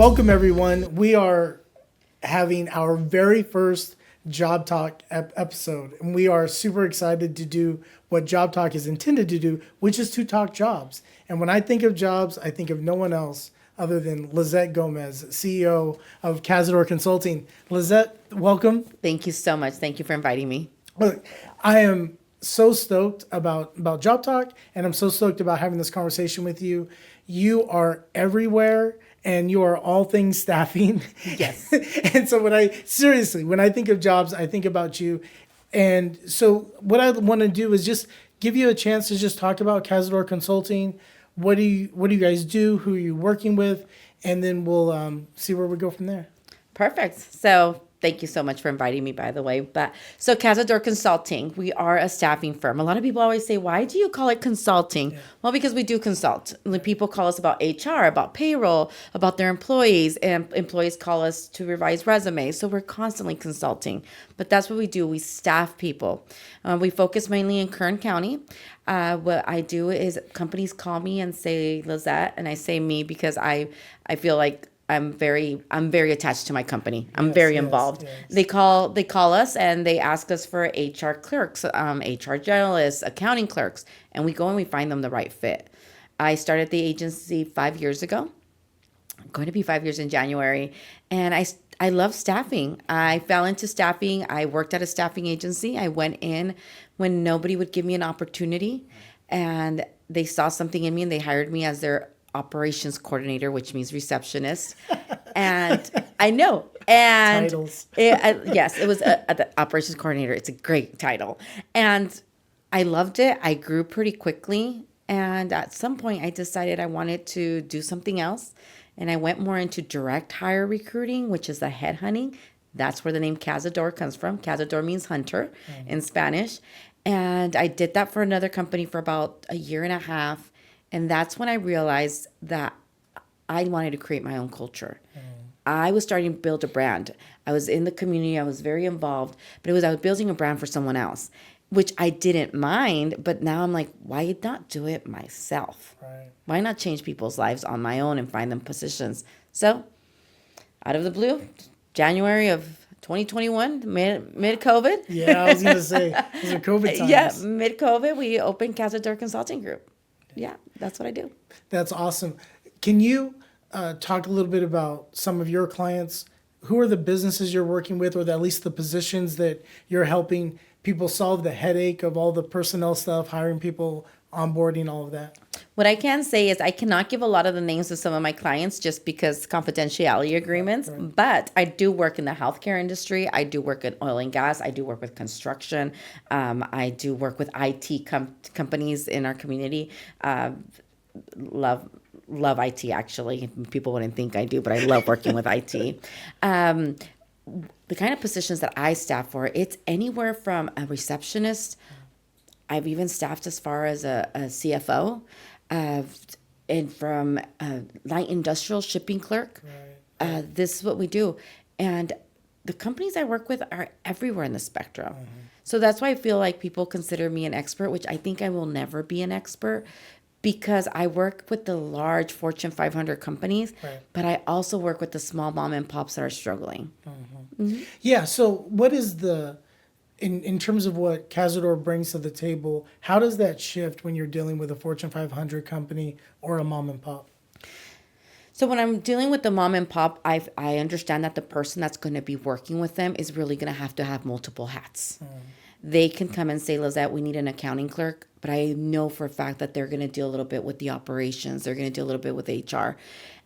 welcome everyone. We are having our very first Job Talk episode, and we are super excited to do what Job Talk is intended to do, which is to talk jobs. And when I think of jobs, I think of no one else other than Lizette Gomez, CEO of Cazador Consulting. Lizette, welcome. Thank you so much. Thank you for inviting me. Look, I am so stoked about Job Talk, and I'm so stoked about having this conversation with you. You are everywhere, and you are all things staffing. Yes. And so when I think of jobs, I think about you. And so what I want to do is just give you a chance to just talk about Cazador Consulting. What do you guys do? Who are you working with? And then we'll see where we go from there. Perfect. So thank you so much for inviting me, by the way. So Cazador Consulting, we are a staffing firm. A lot of people always say, why do you call it consulting? Yeah. Well, because we do consult. People call us about HR, about payroll, about their employees, and employees call us to revise resumes. So we're constantly consulting. But that's what we do. We staff people. We focus mainly in Kern County. What I do is companies call me and say, Lizette, and I say me because I feel like I'm very attached to my company. I'm very involved. Yes. They call us and they ask us for HR clerks, HR generalists, accounting clerks, and we go and we find them the right fit. I started the agency 5 years ago. I'm going to be 5 years in January, and I love staffing. I fell into staffing. I worked at a staffing agency. I went in when nobody would give me an opportunity, and they saw something in me and they hired me as their operations coordinator, which means receptionist. And I know. And titles. Yes, it was the operations coordinator. It's a great title. And I loved it. I grew pretty quickly. And at some point I decided I wanted to do something else. And I went more into direct hire recruiting, which is the headhunting. That's where the name Cazador comes from. Cazador means hunter in Spanish. And I did that for another company for about a year and a half. And that's when I realized that I wanted to create my own culture. I was starting to build a brand. I was in the community. I was very involved. But I was building a brand for someone else, which I didn't mind. But now I'm like, why not do it myself? Right. Why not change people's lives on my own and find them positions? So out of the blue, January of 2021, mid-COVID. Yeah, I was going to say, those are COVID times. Yeah, mid-COVID, we opened Cazador Consulting Group. Yeah, that's what I do. That's awesome. Can you talk a little bit about some of your clients? Who are the businesses you're working with, or at least the positions that you're helping people solve the headache of all the personnel stuff, hiring people, onboarding, all of that? What I can say is I cannot give a lot of the names of some of my clients just because confidentiality agreements, right. But I do work in the healthcare industry. I do work in oil and gas. I do work with construction. I do work with IT companies in our community. Love IT, actually. People wouldn't think I do, but I love working with IT. The kind of positions that I staff for, it's anywhere from a receptionist. I've even staffed as far as a CFO. And from a light industrial shipping clerk. Right. This is what we do. And the companies I work with are everywhere in the spectrum. Mm-hmm. So that's why I feel like people consider me an expert, which I think I will never be an expert, because I work with the large Fortune 500 companies, right. But I also work with the small mom and pops that are struggling. Mm-hmm. Mm-hmm. Yeah, so what is in terms of what Cazador brings to the table, how does that shift when you're dealing with a Fortune 500 company or a mom and pop? So when I'm dealing with the mom and pop, I understand that the person that's going to be working with them is really going to have multiple hats. They can come and say, Lizette, we need an accounting clerk, but I know for a fact that they're going to deal a little bit with the operations. They're going to deal a little bit with HR.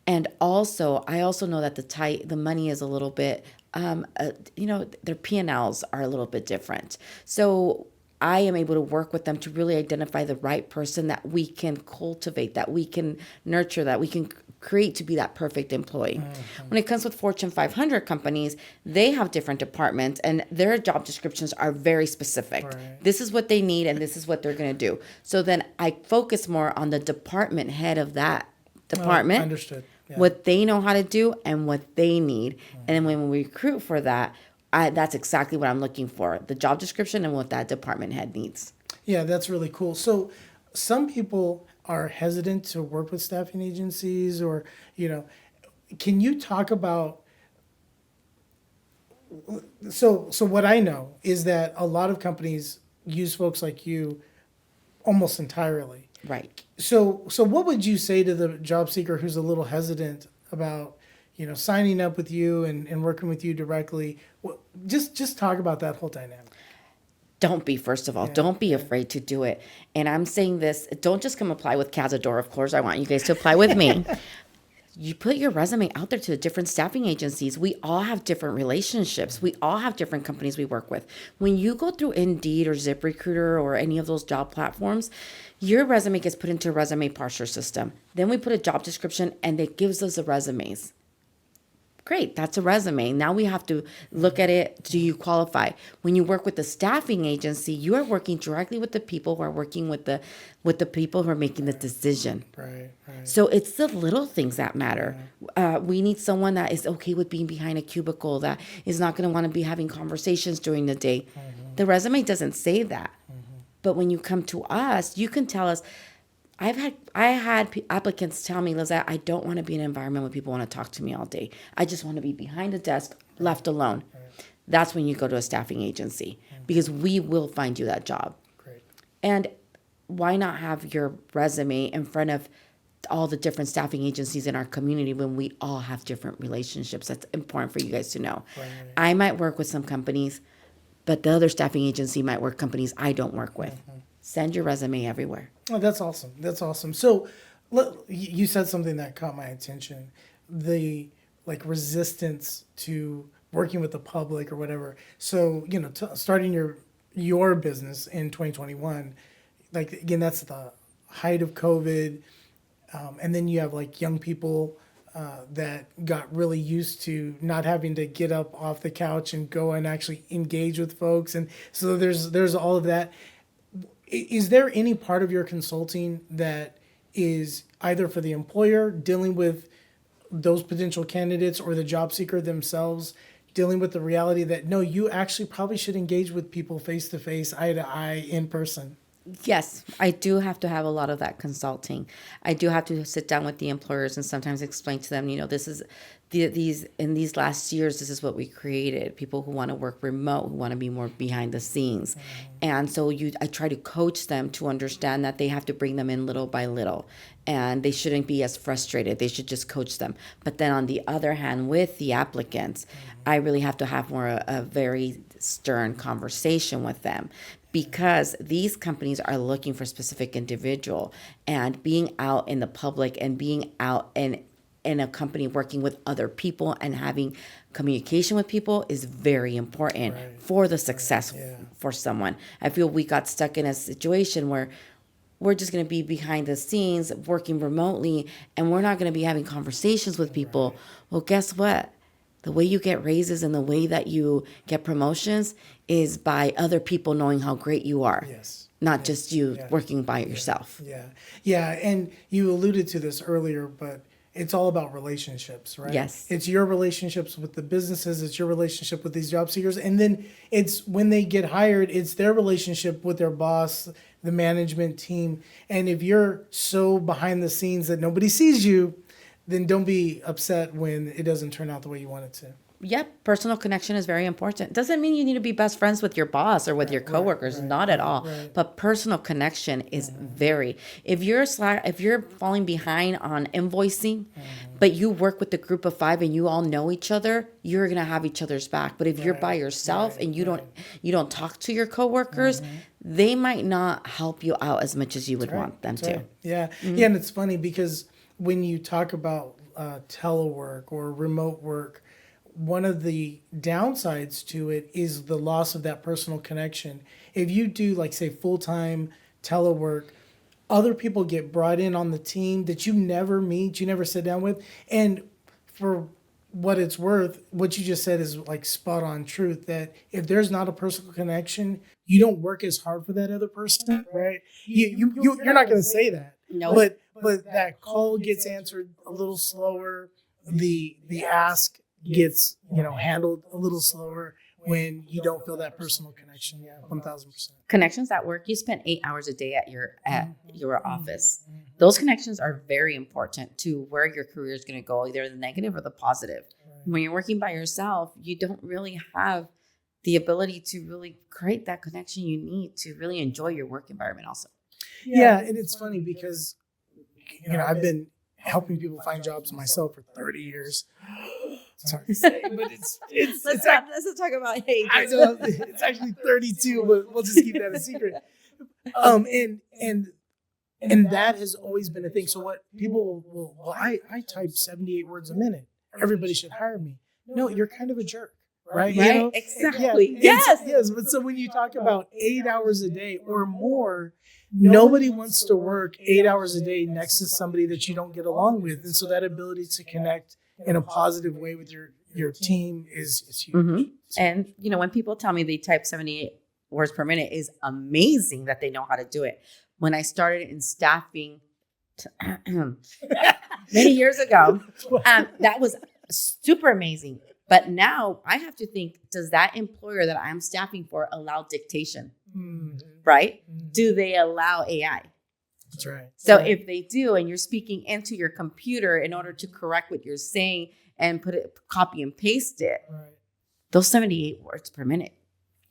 And also, I also know that the money is a little bit, their P&Ls are a little bit different. So I am able to work with them to really identify the right person that we can cultivate, that we can nurture, that we can create to be that perfect employee. Mm-hmm. When it comes with Fortune 500 companies, they have different departments and their job descriptions are very specific. Right. This is what they need and this is what they're going to do. So then I focus more on the department head of that department. Understood. Yeah. What they know how to do and what they need. Mm-hmm. And then when we recruit for that, that's exactly what I'm looking for, the job description and what that department head needs. Yeah, that's really cool. So some people are hesitant to work with staffing agencies or, can you talk about, so what I know is that a lot of companies use folks like you almost entirely. Right. So what would you say to the job seeker who's a little hesitant about, signing up with you and working with you directly? Just talk about that whole dynamic. Don't be, first of all, don't be afraid to do it. And I'm saying this, don't just come apply with Cazador. Of course, I want you guys to apply with me. You put your resume out there to the different staffing agencies. We all have different relationships. We all have different companies we work with. When you go through Indeed or ZipRecruiter or any of those job platforms, your resume gets put into a resume parser system. Then we put a job description and it gives us the resumes. Great, that's a resume. Now we have to look at it. Do you qualify? When you work with the staffing agency, you are working directly with the people who are working with the people who are making the decision. Right. So it's the little things that matter. We need someone that is okay with being behind a cubicle, that is not going to want to be having conversations during the day. The resume doesn't say that. But when you come to us, you can tell us, I had applicants tell me, Lizette, I don't want to be in an environment where people want to talk to me all day. I just want to be behind a desk, left alone. That's when you go to a staffing agency, because we will find you that job. Great. And why not have your resume in front of all the different staffing agencies in our community when we all have different relationships? That's important for you guys to know. Right. I might work with some companies, but the other staffing agency might work companies I don't work with. Send your resume everywhere. Oh, that's awesome. That's awesome. So you said something that caught my attention. The resistance to working with the public or whatever. So, starting your business in 2021, again, that's the height of COVID. And then you have young people that got really used to not having to get up off the couch and go and actually engage with folks. And so there's all of that. Is there any part of your consulting that is either for the employer dealing with those potential candidates or the job seeker themselves dealing with the reality that, no, you actually probably should engage with people face to face, eye to eye, in person? Yes, I do have to have a lot of that consulting. I do have to sit down with the employers and sometimes explain to them, this is in these last years, this is what we created. People who want to work remote, who want to be more behind the scenes. And so I try to coach them to understand that they have to bring them in little by little, and they shouldn't be as frustrated. They should just coach them. But then on the other hand, with the applicants, I really have to have more a very stern conversation with them, because these companies are looking for specific individual, and being out in the public and being out in a company working with other people and having communication with people is very important for the success for someone. I feel we got stuck in a situation where we're just going to be behind the scenes working remotely and we're not going to be having conversations with people. Well, guess what? The way you get raises and the way that you get promotions is by other people knowing how great you are. Yes. Not just you working by yourself. Yeah. And you alluded to this earlier, but it's all about relationships, right? Yes. It's your relationships with the businesses. It's your relationship with these job seekers. And then it's when they get hired, it's their relationship with their boss, the management team. And if you're so behind the scenes that nobody sees you, then don't be upset when it doesn't turn out the way you want it to. Yep, personal connection is very important. Doesn't mean you need to be best friends with your boss or with your coworkers, not at all. But personal connection is very. If you're falling behind on invoicing, but you work with a group of 5 and you all know each other, you're gonna have each other's back. But if you're by yourself and you don't talk to your coworkers, they might not help you out as much as you would want them to. Yeah, and it's funny because when you talk about telework or remote work, one of the downsides to it is the loss of that personal connection. If you do, say, full-time telework, other people get brought in on the team that you never meet, you never sit down with. And for what it's worth, what you just said is spot on truth, that if there's not a personal connection, you don't work as hard for that other person, right? You're not going to say that. No. But that call gets answered a little slower. The ask gets handled a little slower when you don't feel that personal connection. 1,000%. Connections at work. You spend 8 hours a day at your office. Those connections are very important to where your career is going to go, either the negative or the positive. Right. When you're working by yourself, you don't really have the ability to really create that connection you need to really enjoy your work environment also. Yeah, and it's funny because, I've been helping people find jobs myself for 30 years. It's hard to say, but let's not talk about age. I know it's actually 32, but we'll just keep that a secret. And that has always been a thing. So what people will I type 78 words a minute. Everybody should hire me. No, you're kind of a jerk, right? Exactly. Yeah, yes. But so when you talk about 8 hours a day or more, nobody wants to work 8 hours a day next to somebody that you don't get along with. And so that ability to connect in a positive way with your team is huge. Mm-hmm. And, when people tell me they type 78 words per minute, is amazing that they know how to do it. When I started in staffing many years ago, that was super amazing. But now I have to think, does that employer that I'm staffing for allow dictation? Mm-hmm. Right? Mm-hmm. Do they allow AI? That's right. So if they do, and you're speaking into your computer in order to correct what you're saying and copy and paste it, right. Those 78 words per minute.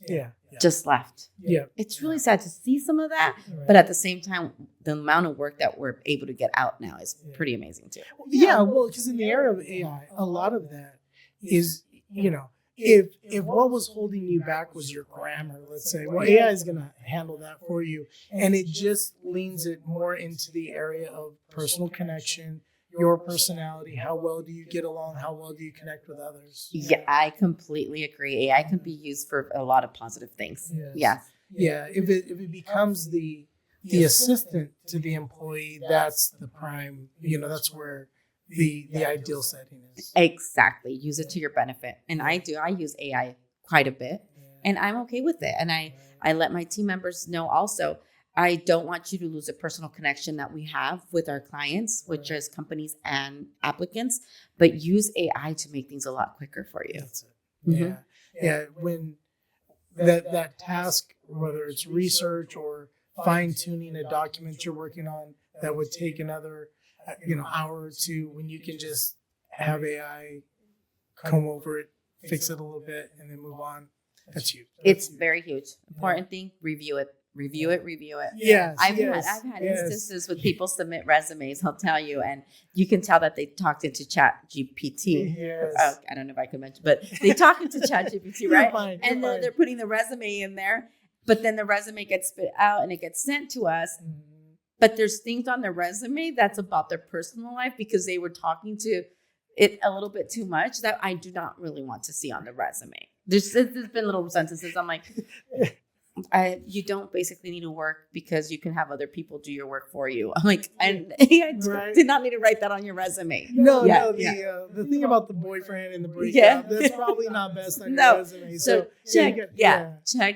Yeah. Just left. Yeah. It's really sad to see some of that, right. But at the same time, the amount of work that we're able to get out now is pretty amazing too. Yeah, well, because in the era of AI, a lot of that is, if what was holding you back was your grammar, let's say, well, AI is going to handle that for you. And it just leans it more into the area of personal connection, your personality, how well do you get along, how well do you connect with others? Yeah, I completely agree. AI can be used for a lot of positive things. Yes. Yeah, if it becomes the assistant to the employee, that's the prime, that's where the ideal setting is. Exactly. Use it to your benefit. And I use AI quite a bit, and I'm okay with it. And I let my team members know also, I don't want you to lose a personal connection that we have with our clients, which is companies and applicants, but use AI to make things a lot quicker for you. That's it. Mm-hmm. Yeah. When that task, whether it's research or fine tuning a document you're working on, that would take another, hour or two, when you can just have AI comb over it, fix it a little bit, and then move on. That's huge. It's very huge. Important thing, review it. Review it. Yes, I've had instances with people submit resumes, I'll tell you, and you can tell that they talked into Chat GPT. Yes. I don't know if I can mention, but they talk into Chat GPT, right? Fine, and then they're putting the resume in there, but then the resume gets spit out and it gets sent to us. Mm-hmm. But there's things on their resume that's about their personal life because they were talking to it a little bit too much that I do not really want to see on the resume. There's been little sentences. I'm like, you don't basically need to work because you can have other people do your work for you. I'm like, and I did not need to write that on your resume. The thing about the boyfriend and the breakup, that's probably not best on your resume. So check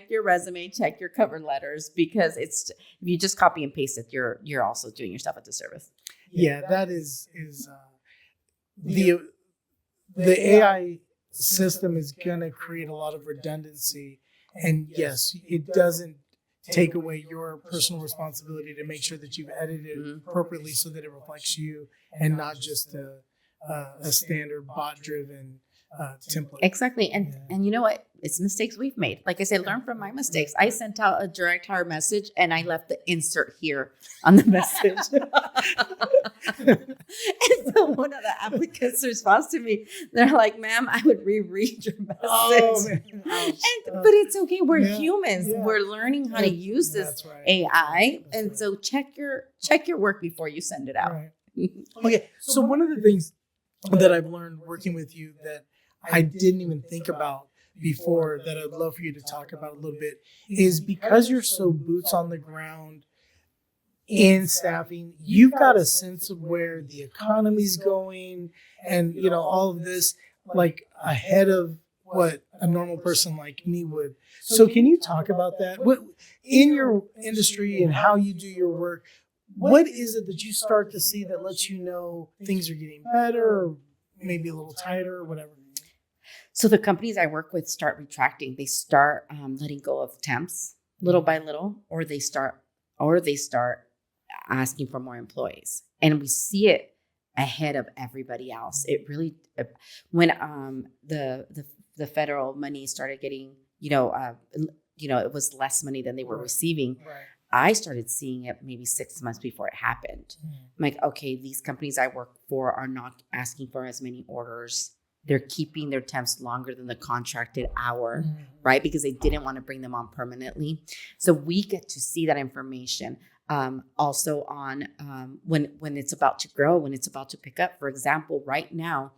your resume, check your cover letters, because if you just copy and paste it, you're also doing yourself a disservice. Yeah, that is the AI system is going to create a lot of redundancy. And yes, it doesn't take away your personal responsibility to make sure that you've edited it appropriately so that it reflects you and not just a standard bot-driven template. Exactly. And you know what? It's mistakes we've made. Like I said, learn from my mistakes. I sent out a direct hire message and I left the insert here on the message. And so one of the applicants responds to me. They're like, ma'am, I would reread your message. Oh, man. But it's okay. We're humans. Yeah. We're learning how to use this AI. And so check your work before you send it out. Right. Okay. So one of the things that I've learned working with you that I didn't even think about before, that I'd love for you to talk about a little bit, is because you're so boots on the ground in staffing, you've got a sense of where the economy's going and, all of this, like ahead of what a normal person like me would. So can you talk about that? What in your industry and how you do your work, what is it that you start to see that lets you know things are getting better or maybe a little tighter or whatever? So the companies I work with start retracting. They start letting go of temps little by little, or they start asking for more employees, and we see it ahead of everybody else. It really, when the federal money started getting, it was less money than they were receiving. Right. I started seeing it maybe 6 months before it happened. I'm like, okay, these companies I work for are not asking for as many orders. They're keeping their temps longer than the contracted hour, right? Because they didn't want to bring them on permanently. So we get to see that information. Also on when it's about to grow, when it's about to pick up. For example, right now,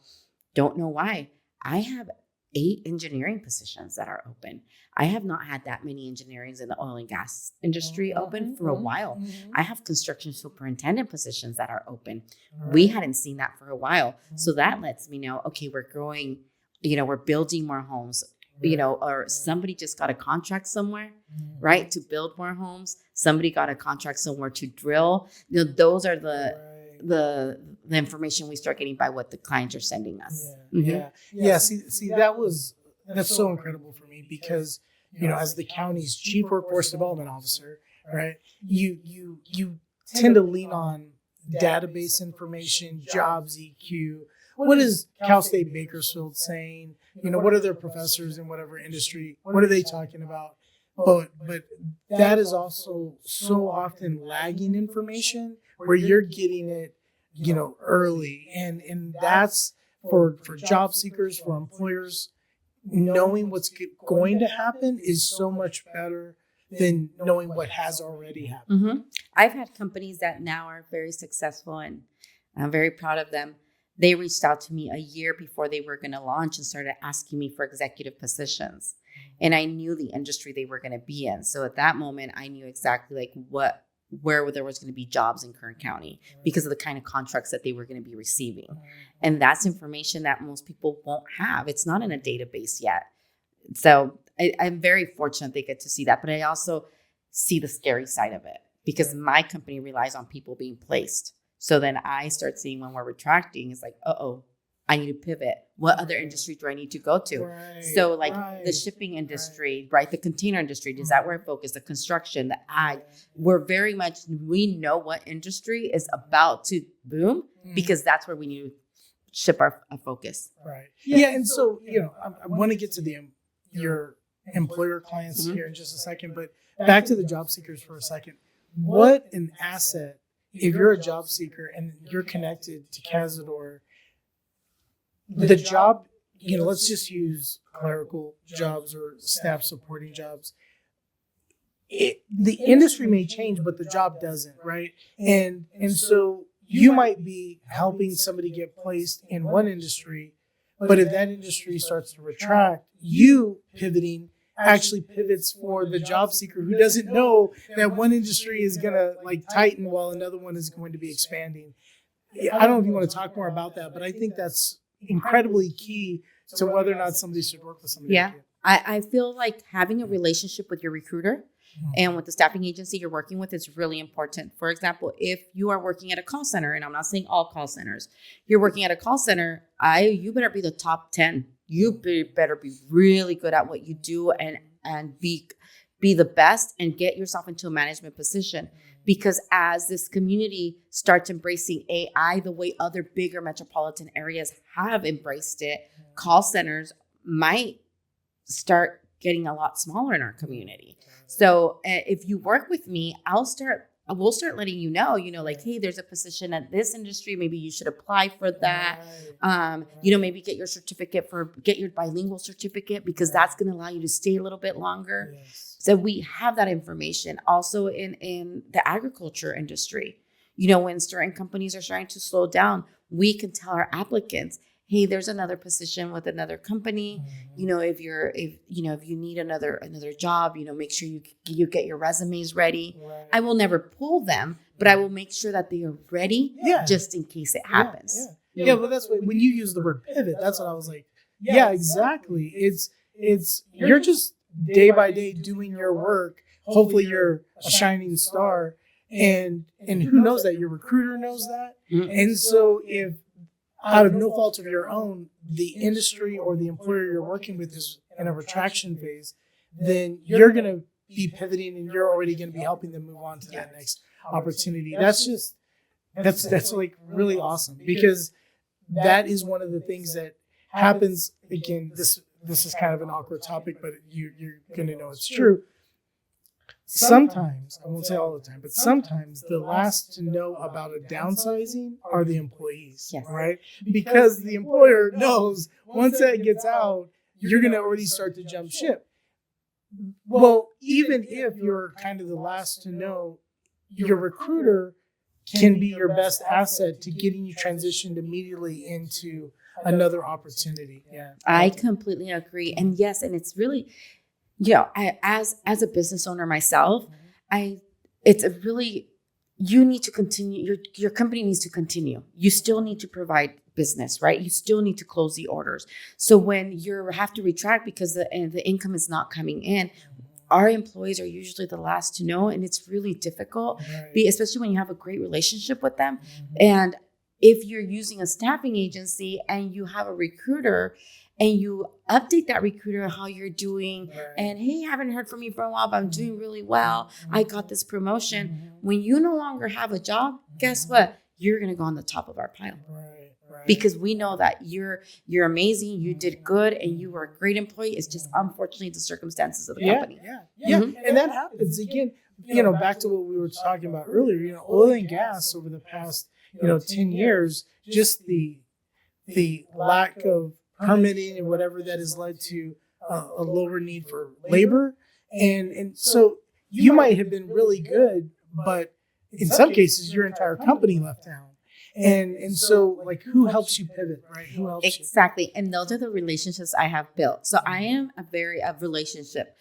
don't know why, I have 8 engineering positions that are open. I have not had that many engineers in the oil and gas industry open for a while. I have construction superintendent positions that are open. We hadn't seen that for a while. So that lets me know, okay, we're growing, we're building more homes, or somebody just got a contract somewhere, right, to build more homes. Somebody got a contract somewhere to drill. Those are the information we start getting by what the clients are sending us. See, that's so incredible for me because, as the county's chief workforce development officer, right, you tend to lean on database information, jobs EQ. What is Cal State Bakersfield saying? What are their professors in whatever industry? What are they talking about? But that is also so often lagging information where you're getting it, early. And that's for job seekers, for employers, knowing what's going to happen is so much better than knowing what has already happened. I've had companies that now are very successful, and I'm very proud of them. They reached out to me a year before they were going to launch and started asking me for executive positions. And I knew the industry they were going to be in. So at that moment, I knew exactly where there was going to be jobs in Kern County because of the kind of contracts that they were going to be receiving. And that's information that most people won't have. It's not in a database yet. So I'm very fortunate they get to see that. But I also see the scary side of it because my company relies on people being placed. So then I start seeing when we're retracting, it's like, I need to pivot. What other industry do I need to go to? So the shipping industry, right? The container industry, is that where I focus? The construction, the ag. We know what industry is about to boom because that's where we need to ship our focus. Right. Yeah. And so, I want to get to your employer clients here in just a second, but back to the job seekers for a second. What an asset if you're a job seeker and you're connected to Cazador. The job, let's just use clerical jobs or staff supporting jobs. The industry may change, but the job doesn't, right? And so you might be helping somebody get placed in one industry, but if that industry starts to retract, you pivoting actually pivots for the job seeker who doesn't know that one industry is going to tighten while another one is going to be expanding. I don't know if you want to talk more about that, but I think that's incredibly key to whether or not somebody should work with somebody. Yeah. I feel like having a relationship with your recruiter and with the staffing agency you're working with is really important. For example, if you are working at a call center, and I'm not saying all call centers, you're working at a call center, you better be the top 10. You better be really good at what you do and be the best and get yourself into a management position. Because as this community starts embracing AI the way other bigger metropolitan areas have embraced it, call centers might start getting a lot smaller in our community. So if you work with me, we'll start letting you know, hey, there's a position at this industry. Maybe you should apply for that. Maybe get your bilingual certificate because that's going to allow you to stay a little bit longer. Yes. So we have that information also in the agriculture industry. When certain companies are trying to slow down, we can tell our applicants, hey, there's another position with another company. If you need another job, make sure you get your resumes ready. Right. I will never pull them, but I will make sure that they are ready just in case it happens. Yeah, but that's when you use the word pivot, that's what I was like. Yeah, exactly. It's you're just day by day doing your work. Hopefully you're a shining star, and who knows that? Your recruiter knows that. And so if out of no fault of your own, the industry or the employer you're working with is in a retraction phase, then you're going to be pivoting and you're already going to be helping them move on to that next opportunity. That's like really awesome, because that is one of the things that happens. Again, this is kind of an awkward topic, but you're going to know it's true. Sometimes, I won't say all the time, but sometimes the last to know about a downsizing are the employees, Yes. right? Because the employer knows once that gets out, you're going to already start to jump ship. Well, even if you're kind of the last to know, your recruiter can be your best asset to getting you transitioned immediately into another opportunity. Yeah. I completely agree. And yes, and it's really, I, as a business owner myself, it's a really, you need to continue, your company needs to continue. You still need to provide business, right? You still need to close the orders. So when you have to retract because the income is not coming in, our employees are usually the last to know, and it's really difficult, especially when you have a great relationship with them. And if you're using a staffing agency and you have a recruiter and you update that recruiter how you're doing, and hey, haven't heard from you for a while, but I'm doing really well. I got this promotion. When you no longer have a job, guess what? You're going to go on the top of our pile. Because we know that you're amazing, you did good, and you were a great employee. It's just unfortunately the circumstances of the company. And that happens again. Back to what we were talking about earlier. Oil and gas over the past 10 years, just the lack of permitting and whatever that has led to a lower need for labor, and so you might have been really good, but in some cases your entire company left town. And so, like, who helps you pivot, right? Who helps exactly you? And those are the relationships I have built. So I am a relationship,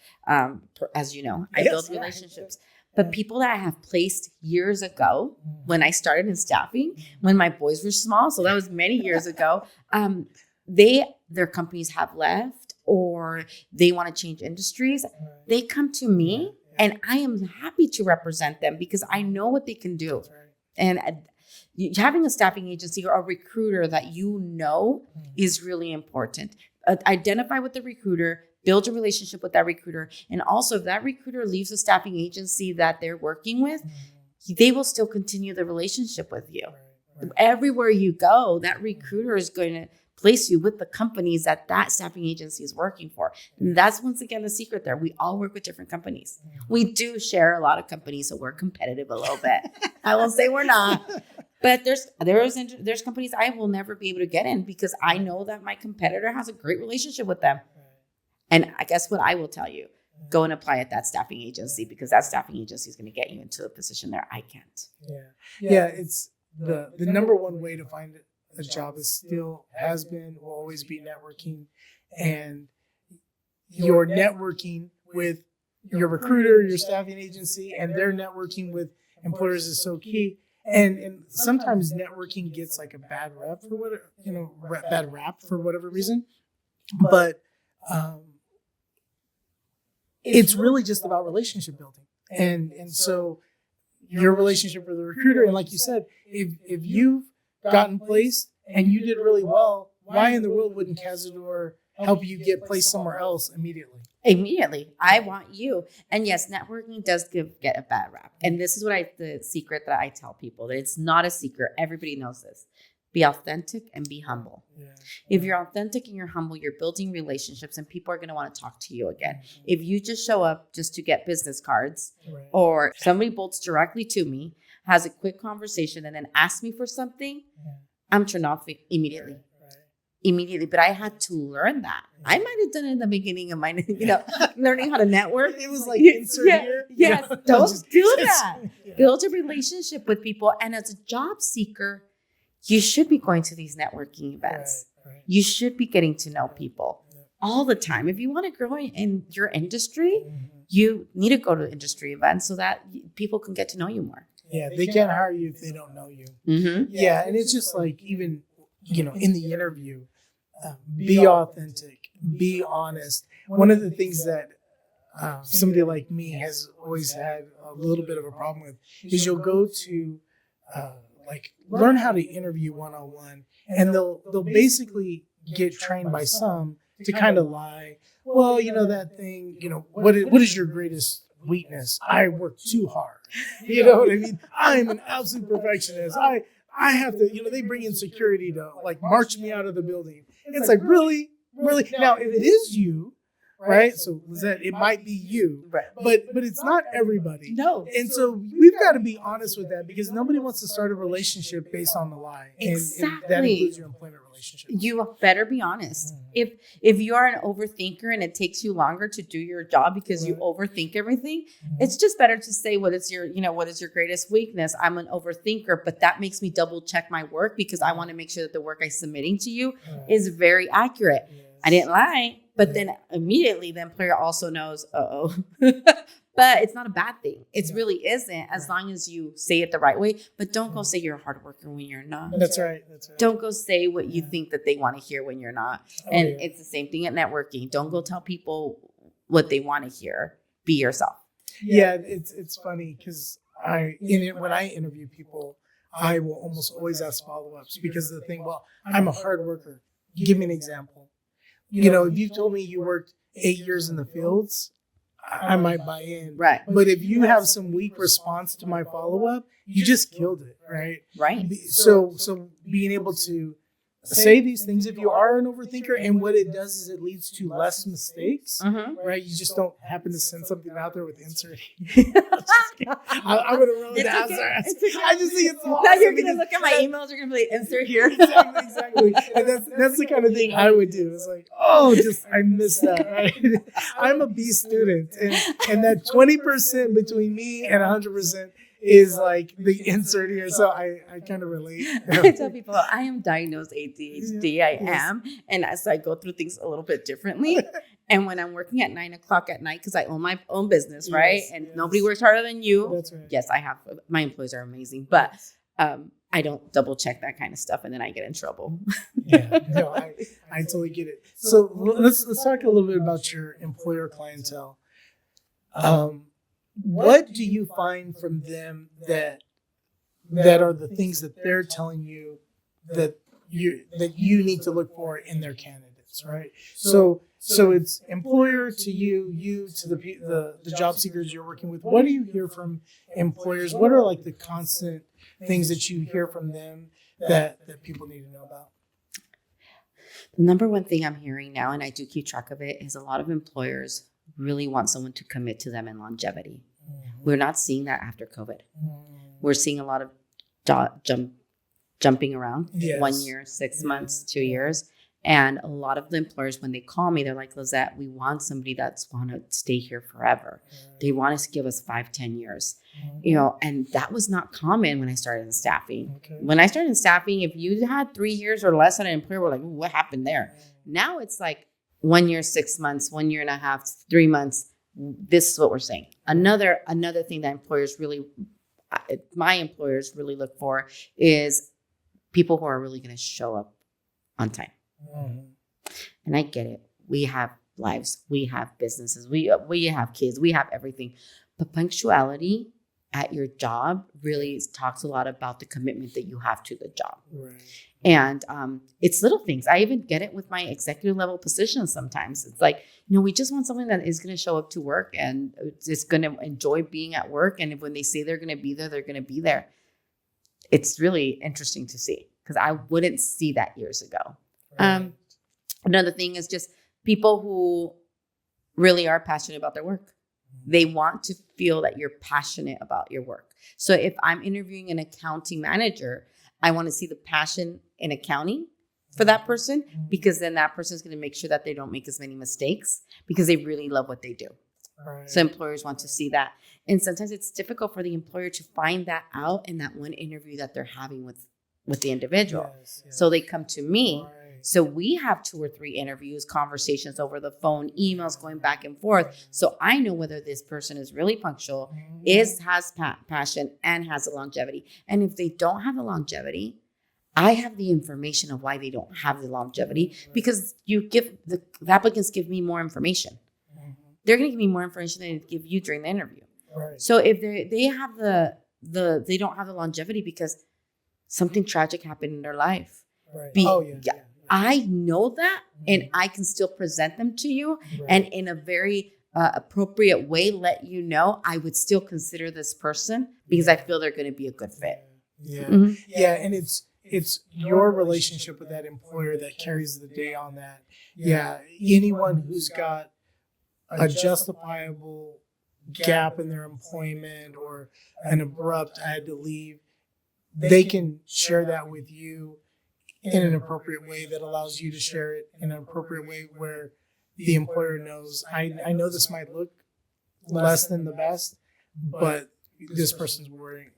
as you know, I build relationships. But people that I have placed years ago, when I started in staffing, when my boys were small, so that was many years ago, their companies have left or they want to change industries. They come to me, and I am happy to represent them because I know what they can do. And having a staffing agency or a recruiter that is really important. Identify with the recruiter, build a relationship with that recruiter. And also, if that recruiter leaves the staffing agency that they're working with, they will still continue the relationship with you. Everywhere you go, that recruiter is going to place you with the companies that staffing agency is working for. And that's, once again, the secret there. We all work with different companies. We do share a lot of companies, so we're competitive a little bit. I won't say we're not. But there's companies I will never be able to get in because I know that my competitor has a great relationship with them. And I guess what I will tell you, go and apply at that staffing agency, because that staffing agency is going to get you into a position there I can't. Yeah. It's the number one way to find a job has been, will always be networking. And your networking with your recruiter, your staffing agency, and their networking with employers is so key. And sometimes networking gets like a bad rap for whatever reason, but it's really just about relationship building. And so your relationship with the recruiter, and like you said, if you've gotten placed and you did really well, why in the world wouldn't Cazador help you get placed somewhere else immediately? I want you. And yes, networking does get a bad rap. And this is the secret that I tell people, that it's not a secret. Everybody knows this. Be authentic and be humble. If you're authentic and you're humble, you're building relationships, and people are going to want to talk to you again. If you just show up just to get business cards, or somebody bolts directly to me, has a quick conversation, and then asks me for something, I'm turned off immediately. But I had to learn that. I might have done it in the beginning of my, learning how to network. It was like, insert here. Yes, don't do that. Build a relationship with people. And as a job seeker, you should be going to these networking events. You should be getting to know people all the time. If you want to grow in your industry, you need to go to industry events so that people can get to know you more. Yeah, they can't hire you if they don't know you. Yeah, and it's just like, even, in the interview, be authentic, be honest. One of the things that somebody like me has always had a little bit of a problem with is you'll go to learn how to interview one-on-one, and they'll basically get trained by some to kind of lie. Well, that thing, what is your greatest weakness. I work too hard. You know what I mean? I'm an absolute perfectionist. I have to, they bring in security to like march me out of the building. It's like, really? Really? Now, if it is you, right? So Lizette, it might be you, Right. but it's not everybody. No. And so we've got to be honest with that because nobody wants to start a relationship based on the lie. And that Exactly. includes your employment relationship. You better be honest. If you are an overthinker and it takes you longer to do your job because you overthink everything, it's just better to say what is your greatest weakness. I'm an overthinker, but that makes me double check my work because I want to make sure that the work I'm submitting to you is very accurate. Yes. I didn't lie, but then immediately the employer also knows, but it's not a bad thing. It really isn't as long as you say it the right way, but don't go say you're a hard worker when you're not. That's right. Don't go say what you think that they want to hear when you're not. And it's the same thing at networking. Don't go tell people what they want to hear. Be yourself. Yeah, it's funny because when I interview people, I will almost always ask follow-ups because of the thing, well, I'm a hard worker. Give me an example. If you told me you worked 8 years in the fields, I might buy in. Right. But if you have some weak response to my follow-up, you just killed it, right? Right. So being able to say these things if you are an overthinker, and what it does is it leads to less mistakes, right? You just don't happen to send something out there with insert. I'm going to roll the answer. I just think it's awesome. Now you're going to look at my emails. You're going to be like, insert here. Exactly. And that's the kind of thing I would do. It's like, I missed that, right? I'm a B student. And that 20% between me and 100% is like the insert here. So I kind of relate. I tell people I am diagnosed ADHD. I am. And so I go through things a little bit differently. And when I'm working at 9:00 at night, because I own my own business, right? And nobody works harder than you. That's right. Yes, I have. My employees are amazing. But I don't double check that kind of stuff. And then I get in trouble. I totally get it. So let's talk a little bit about your employer clientele. What do you find from them that are the things that they're telling you that you need to look for in their candidates, right? So it's employer to you to the job seekers you're working with. What do you hear from employers? What are like the constant things that you hear from them that people need to know about? The number one thing I'm hearing now, and I do keep track of it, is a lot of employers really want someone to commit to them in longevity. We're not seeing that after COVID. We're seeing a lot of jumping around. Yes. 1 year, 6 months, 2 years. And a lot of the employers, when they call me, they're like, Lizette, we want somebody that's want to stay here forever. They want us to give us 5-10 years. And that was not common when I started in staffing. Okay. When I started in staffing, if you had 3 years or less at an employer, we're like, what happened there? Now it's like 1 year, 6 months, 1 year and a half, 3 months. This is what we're saying. Another thing that my employers really look for is people who are really going to show up on time. And I get it. We have lives. We have businesses. We have kids. We have everything. But punctuality at your job really talks a lot about the commitment that you have to the job. Right. And it's little things. I even get it with my executive level positions sometimes. It's like, we just want someone that is going to show up to work and is going to enjoy being at work. And when they say they're going to be there, they're going to be there. It's really interesting to see because I wouldn't see that years ago. Right. Another thing is just people who really are passionate about their work. They want to feel that you're passionate about your work. So if I'm interviewing an accounting manager, I want to see the passion in accounting for that person because then that person is going to make sure that they don't make as many mistakes because they really love what they do. Right. So employers want to see that. And sometimes it's difficult for the employer to find that out in that one interview that they're having with the individual. Yes. So they come to me. Right. So we have 2 or 3 interviews, conversations over the phone, emails going back and forth. So I know whether this person is really punctual, has passion, and has a longevity. And if they don't have the longevity, I have the information of why they don't have the longevity because the applicants give me more information. They're going to give me more information than they give you during the interview. Right. So if they have they don't have the longevity because something tragic happened in their life. Right. I know that and I can still present them to you and in a very appropriate way let you know, I would still consider this person because I feel they're going to be a good fit. Yeah. Mhm. Yeah. And it's your relationship with that employer that carries the day on that. Yeah. Anyone who's got a justifiable gap in their employment or an abrupt I had to leave, they can share that with you in an appropriate way that allows you to share it in an appropriate way where the employer knows I know this might look less than the best, but this person's willing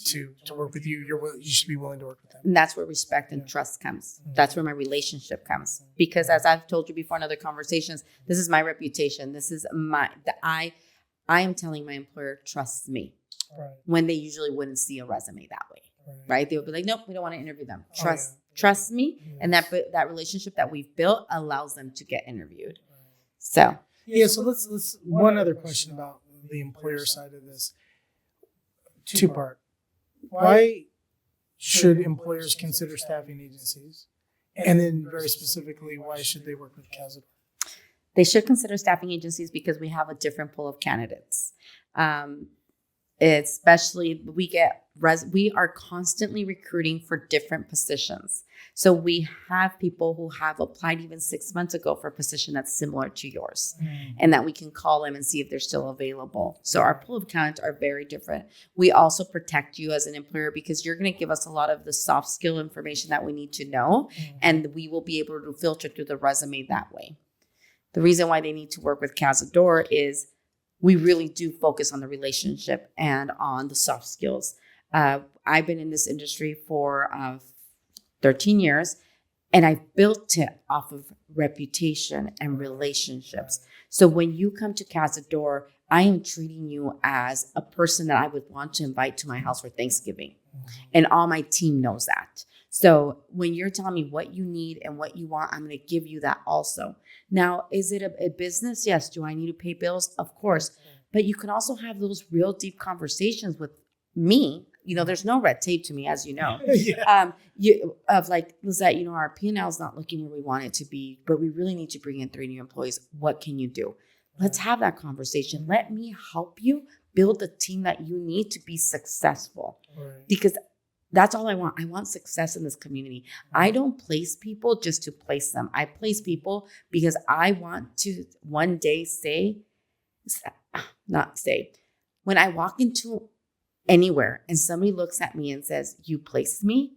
to work with you. You should be willing to work with them. And that's where respect and trust comes. That's where my relationship comes. Because as I've told you before in other conversations, this is my reputation. This is I am telling my employer, trust me. Right. When they usually wouldn't see a resume that way. Right? They would be like, nope, we don't want to interview them. Trust me. Yes. And that relationship that we've built allows them to get interviewed. So so let's one other question about the employer side of this. Two-part. Why should employers consider staffing agencies? And then very specifically, why should they work with Cazador? They should consider staffing agencies because we have a different pool of candidates. Especially we are constantly recruiting for different positions. So we have people who have applied even 6 months ago for a position that's similar to yours, and that we can call them and see if they're still available. So our pool of candidates are very different. We also protect you as an employer because you're going to give us a lot of the soft skill information that we need to know, and we will be able to filter through the resume that way. The reason why they need to work with Cazador is we really do focus on the relationship and on the soft skills. I've been in this industry for 13 years, and I built it off of reputation and relationships. So when you come to Cazador, I am treating you as a person that I would want to invite to my house for Thanksgiving. And all my team knows that. So when you're telling me what you need and what you want, I'm going to give you that also. Now, is it a business? Yes. Do I need to pay bills? Of course. But you can also have those real deep conversations with me. There's no red tape to me, as you know. Of like, Lizette, our P&L is not looking where we want it to be, but we really need to bring in 3 new employees. What can you do? Let's have that conversation. Let me help you build the team that you need to be successful. Right. Because that's all I want. I want success in this community. I don't place people just to place them. I place people because I want to one day when I walk into anywhere and somebody looks at me and says, you placed me,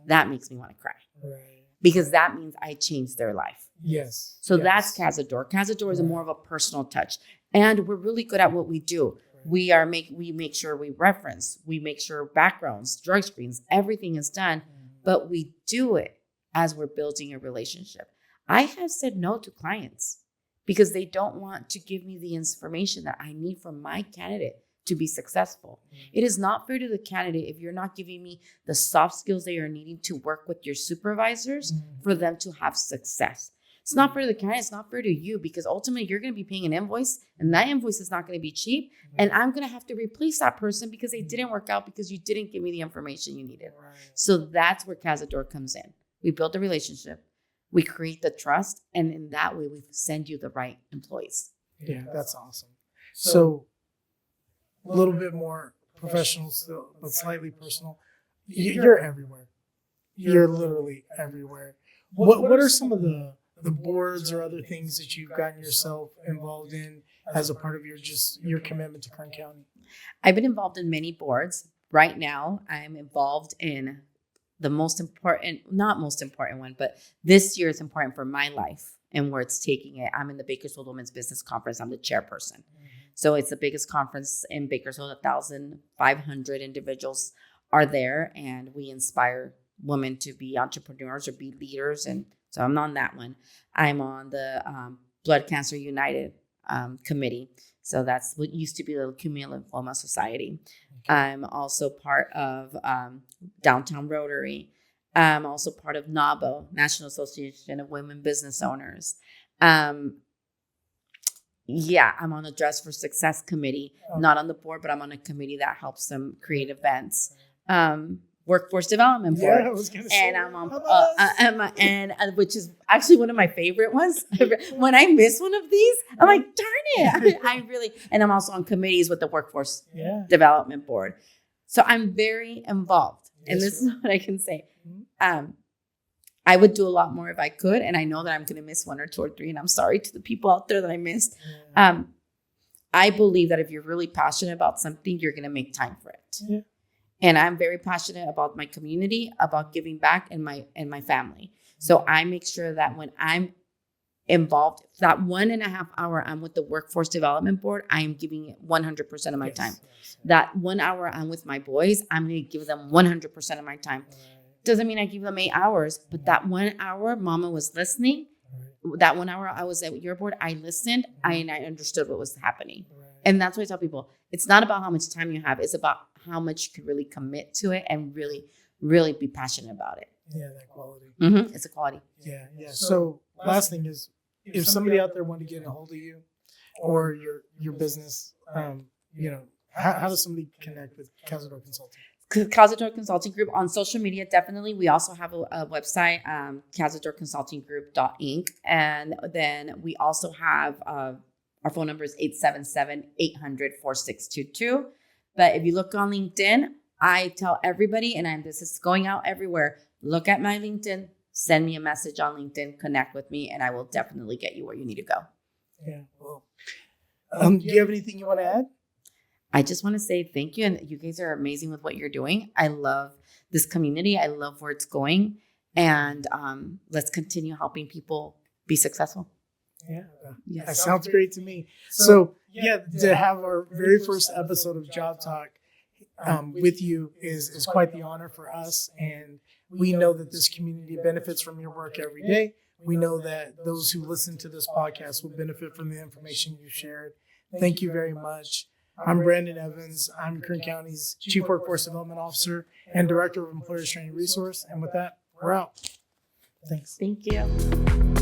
that makes me want to cry. Right. Because that means I changed their life. Yes. So that's Cazador. Cazador is more of a personal touch. And we're really good at what we do. We make sure we reference, we make sure backgrounds, drug screens, everything is done, but we do it as we're building a relationship. I have said no to clients because they don't want to give me the information that I need from my candidate to be successful. It is not fair to the candidate if you're not giving me the soft skills they are needing to work with your supervisors for them to have success. It's not fair to the candidate. It's not fair to you because ultimately you're going to be paying an invoice and that invoice is not going to be cheap. And I'm going to have to replace that person because they didn't work out because you didn't give me the information you needed. Right. So that's where Cazador comes in. We build a relationship. We create the trust. And in that way, we send you the right employees. Yeah, that's awesome. So a little bit more professional still, but slightly personal. You're everywhere. You're literally everywhere. What are some of the boards or other things that you've gotten yourself involved in as a part of your commitment to Kern County? I've been involved in many boards. Right now, I'm involved in the not most important one, but this year is important for my life and where it's taking it. I'm in the Bakersfield Women's Business Conference. I'm the chairperson. So it's the biggest conference in Bakersfield. 1,500 individuals are there, and we inspire women to be entrepreneurs or be leaders. And so I'm on that one. I'm on the Blood Cancer United committee. So that's what used to be the Leukemia Lymphoma Society. Okay. I'm also part of Downtown Rotary. I'm also part of NABO, National Association of Women Business Owners. I'm on the Dress for Success committee, not on the board, but I'm on a committee that helps them create events. workforce development board. Yeah, I was gonna say. And I'm on, which is actually one of my favorite ones. When I miss one of these, I'm like, darn it. I really, and I'm also on committees with the workforce development board. So I'm very involved. And this is what I can say. I would do a lot more if I could. And I know that I'm going to miss 1 or 2 or 3. And I'm sorry to the people out there that I missed. I believe that if you're really passionate about something, you're going to make time for it. Yeah. And I'm very passionate about my community, about giving back, and my family. So I make sure that when I'm involved, that 1.5 hour I'm with the workforce development board, I am giving it 100% of my time. Yes. That 1 hour I'm with my boys, I'm going to give them 100% of my time. Right. Doesn't mean I give them 8 hours, but that 1 hour Mama was listening. Right. That 1 hour I was at your board, I listened, and I understood what was happening. Right. And that's what I tell people. It's not about how much time you have. It's about how much you can really commit to it and really, really be passionate about it. Yeah, that quality. Mm-hmm. It's a quality. Yeah. So last thing is, if somebody out there wanted to get a hold of you or your business, how does somebody connect with Cazador Consulting? Cazador Consulting Group on social media, definitely. We also have a website, cazadorconsultinggroup.inc. And then we also have our phone number is 877-800-4622. But if you look on LinkedIn, I tell everybody, and this is going out everywhere, look at my LinkedIn, send me a message on LinkedIn, connect with me, and I will definitely get you where you need to go. Yeah. Well, do you have anything you want to add? I just want to say thank you. And you guys are amazing with what you're doing. I love this community. I love where it's going. And let's continue helping people be successful. Yeah, that sounds great to me. So, to have our very first episode of Job Talk with you is quite the honor for us. And we know that this community benefits from your work every day. We know that those who listen to this podcast will benefit from the information you shared. Thank you very much. I'm Brandon Evans. I'm Kern County's Chief Workforce Development Officer and Director of Employers Training Resource. And with that, we're out. Thanks. Thank you.